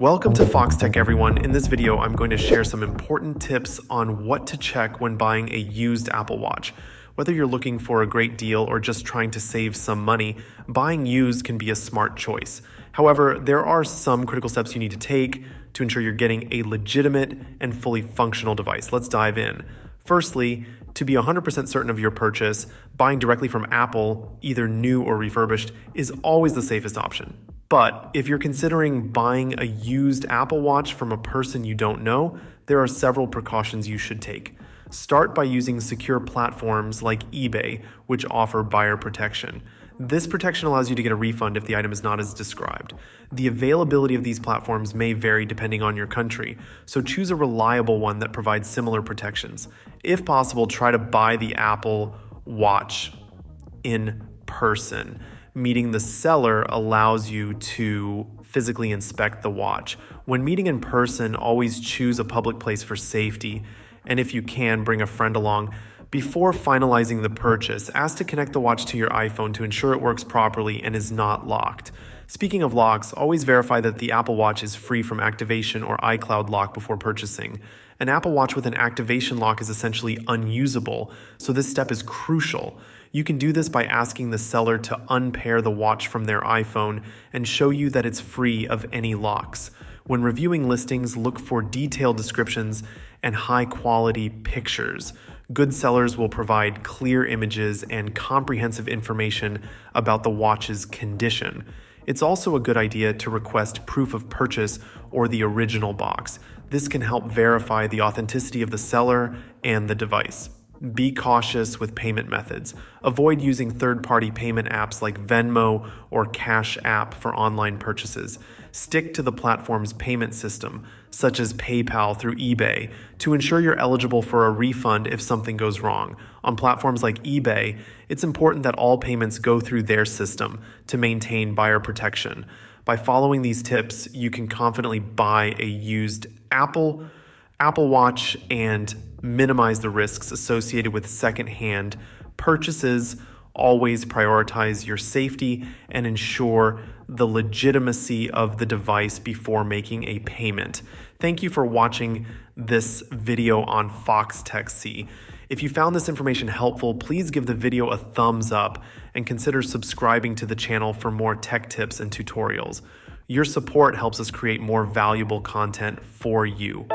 Welcome to Foxtecc, everyone. In this video, I'm going to share some important tips on what to check when buying a used Apple Watch. Whether you're looking for a great deal or just trying to save some money, buying used can be a smart choice. However, there are some critical steps you need to take to ensure you're getting a legitimate and fully functional device. Let's dive in. Firstly, to be 100% certain of your purchase, buying directly from Apple, either new or refurbished, is always the safest option. But if you're considering buying a used Apple Watch from a person you don't know, there are several precautions you should take. Start by using secure platforms like eBay, which offer buyer protection. This protection allows you to get a refund if the item is not as described. The availability of these platforms may vary depending on your country, so choose a reliable one that provides similar protections. If possible, try to buy the Apple Watch in person. Meeting the seller allows you to physically inspect the watch. When meeting in person, always choose a public place for safety, and if you can, bring a friend along. Before finalizing the purchase, ask to connect the watch to your iPhone to ensure it works properly and is not locked. Speaking of locks, always verify that the Apple Watch is free from activation or iCloud lock before purchasing. An Apple Watch with an activation lock is essentially unusable, so this step is crucial. You can do this by asking the seller to unpair the watch from their iPhone and show you that it's free of any locks. When reviewing listings, look for detailed descriptions and high-quality pictures. Good sellers will provide clear images and comprehensive information about the watch's condition. It's also a good idea to request proof of purchase or the original box. This can help verify the authenticity of the seller and the device. Be cautious with payment methods. Avoid using third-party payment apps like Venmo or Cash App for online purchases. Stick to the platform's payment system, such as PayPal through eBay, to ensure you're eligible for a refund if something goes wrong. On platforms like eBay, it's important that all payments go through their system to maintain buyer protection. By following these tips, you can confidently buy a used Apple Watch and minimize the risks associated with second-hand purchases. Always prioritize your safety and ensure the legitimacy of the device before making a payment. Thank you for watching this video on Foxtecc. If you found this information helpful, please give the video a thumbs up and consider subscribing to the channel for more tech tips and tutorials. Your support helps us create more valuable content for you.